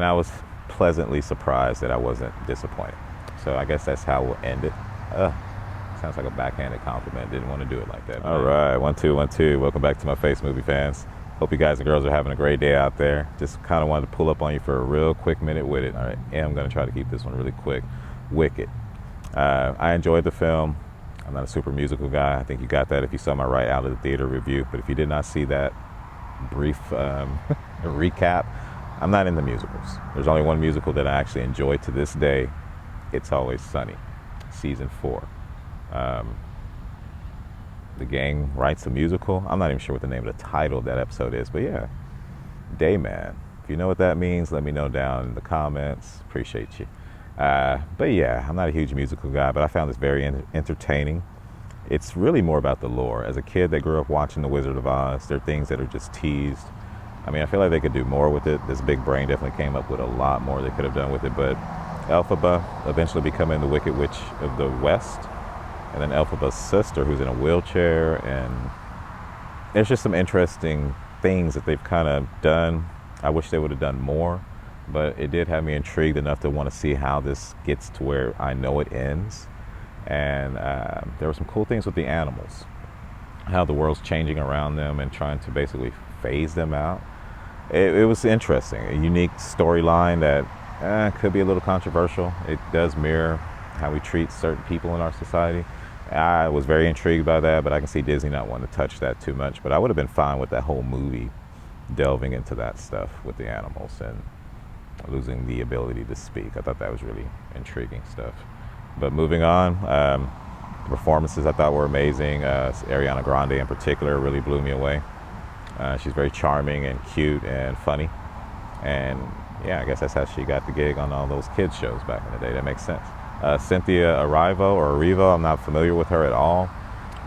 And I was pleasantly surprised that I wasn't disappointed. So I guess that's how we'll end it. Sounds like a backhanded compliment. Didn't want to do it like that. All right, 1 2 1 2. Welcome back to my face, movie fans. Hope you guys and girls are having a great day out there. Just kind of wanted to pull up on you for a real quick minute with it. All right, and I'm going to try to keep this one really quick. Wicked. I enjoyed the film. I'm not a super musical guy. I think you got that if you saw my right out of the theater review. But if you did not see that brief recap, I'm not into musicals. There's only one musical that I actually enjoy to this day. It's Always Sunny, season 4. The gang writes a musical. I'm not even sure what the name of the title of that episode is, but yeah, Dayman. If you know what that means, let me know down in the comments. Appreciate you. But yeah, I'm not a huge musical guy, but I found this very entertaining. It's really more about the lore. As a kid that grew up watching The Wizard of Oz, there are things that are just teased. I mean, I feel like they could do more with it. This big brain definitely came up with a lot more they could have done with it, but Elphaba eventually becoming the Wicked Witch of the West, and then Elphaba's sister who's in a wheelchair, and there's just some interesting things that they've kind of done. I wish they would have done more, but it did have me intrigued enough to want to see how this gets to where I know it ends. And there were some cool things with the animals, how the world's changing around them and trying to basically phase them out. It was interesting, a unique storyline that could be a little controversial. It does mirror how we treat certain people in our society. I was very intrigued by that, but I can see Disney not wanting to touch that too much. But I would have been fine with that whole movie delving into that stuff with the animals and losing the ability to speak. I thought that was really intriguing stuff. But moving on, the performances I thought were amazing. Ariana Grande in particular really blew me away. She's very charming and cute and funny. And yeah, I guess that's how she got the gig on all those kids shows back in the day. That makes sense. Cynthia Erivo, I'm not familiar with her at all.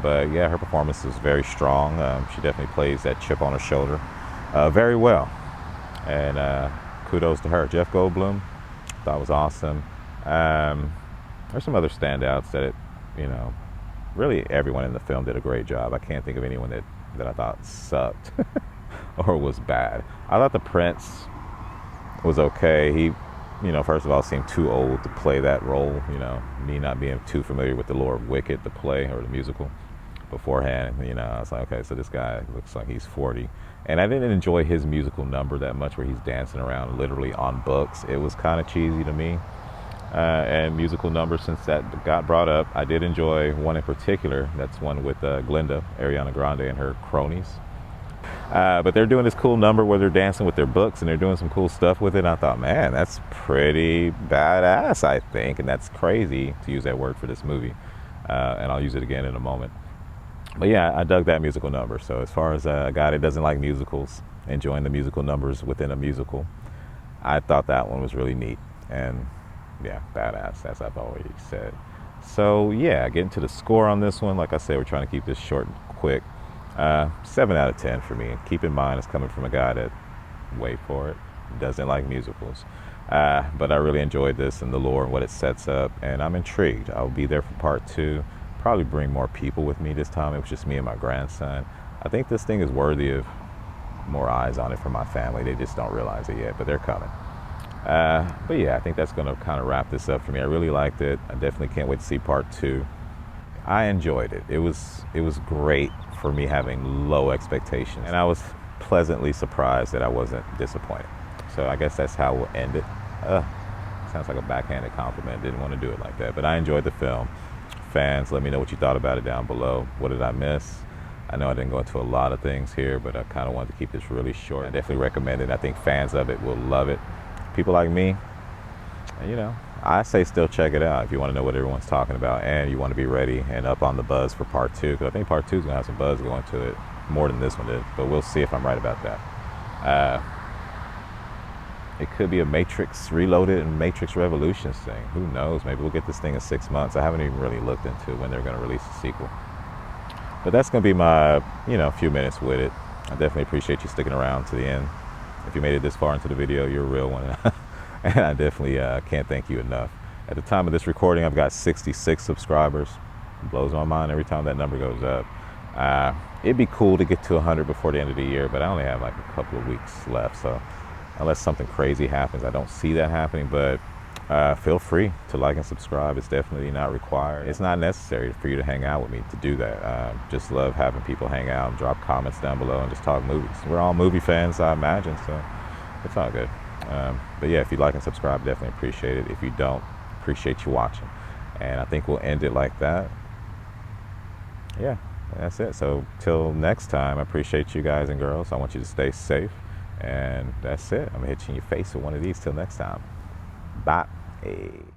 But yeah, her performance is very strong. She definitely plays that chip on her shoulder very well. And kudos to her. Jeff Goldblum, thought was awesome. There's some other standouts that really everyone in the film did a great job. I can't think of anyone that I thought sucked or was bad. I thought the prince was okay. He, first of all, seemed too old to play that role. Me not being too familiar with the lore of Wicked, the play or the musical beforehand. I was like, okay, so this guy looks like he's 40. And I didn't enjoy his musical number that much where he's dancing around literally on books. It was kind of cheesy to me. And musical numbers, since that got brought up, I did enjoy one in particular. That's one with Glinda, Ariana Grande, and her cronies. But they're doing this cool number where they're dancing with their books and they're doing some cool stuff with it. And I thought, man, that's pretty badass, I think. And that's crazy to use that word for this movie. And I'll use it again in a moment. But yeah, I dug that musical number. So as far as a guy that doesn't like musicals, enjoying the musical numbers within a musical, I thought that one was really neat. And yeah, badass, as I've already said. So yeah, getting to the score on this one, like I said, we're trying to keep this short and quick. 7 out of 10 for me. Keep in mind, it's coming from a guy that, wait for it, doesn't like musicals. But I really enjoyed this and the lore and what it sets up, and I'm intrigued. I'll be there for part 2. Probably bring more people with me this time. It was just me and my grandson. I think this thing is worthy of more eyes on it from my family. They just don't realize it yet, but they're coming. But yeah, I think that's going to kind of wrap this up for me. I really liked it. I definitely can't wait to see part 2. I enjoyed it. It was great for me having low expectations, and I was pleasantly surprised that I wasn't disappointed. So I guess that's how we'll end it. Sounds like a backhanded compliment. Didn't want to do it like that, but I enjoyed the film. Fans, let me know what you thought about it down below. What did I miss? I know I didn't go into a lot of things here, but I kind of wanted to keep this really short. I definitely recommend it. I think fans of it will love it. People like me, I say still check it out if you want to know what everyone's talking about and you want to be ready and up on the buzz for part 2, because I think part 2 is going to have some buzz going to it more than this one did, but we'll see if I'm right about that. It could be a Matrix Reloaded and Matrix Revolutions thing. Who knows? Maybe we'll get this thing in 6 months. I haven't even really looked into when they're going to release the sequel. But that's going to be my, few minutes with it. I definitely appreciate you sticking around to the end. If you made it this far into the video, you're a real one. And I definitely can't thank you enough. At the time of this recording, I've got 66 subscribers. It blows my mind every time that number goes up. It'd be cool to get to 100 before the end of the year, but I only have like a couple of weeks left. So unless something crazy happens. I don't see that happening, but feel free to like and subscribe. It's definitely not required. It's not necessary for you to hang out with me to do that. Just love having people hang out and drop comments down below and just talk movies. We're all movie fans, I imagine, so it's all good. But yeah, if you like and subscribe, definitely appreciate it. If you don't, appreciate you watching. And I think we'll end it like that. Yeah, that's it. So till next time, I appreciate you guys and girls. I want you to stay safe. And that's it. I'm going to hit you in your face with one of these till next time. Bye. Hey.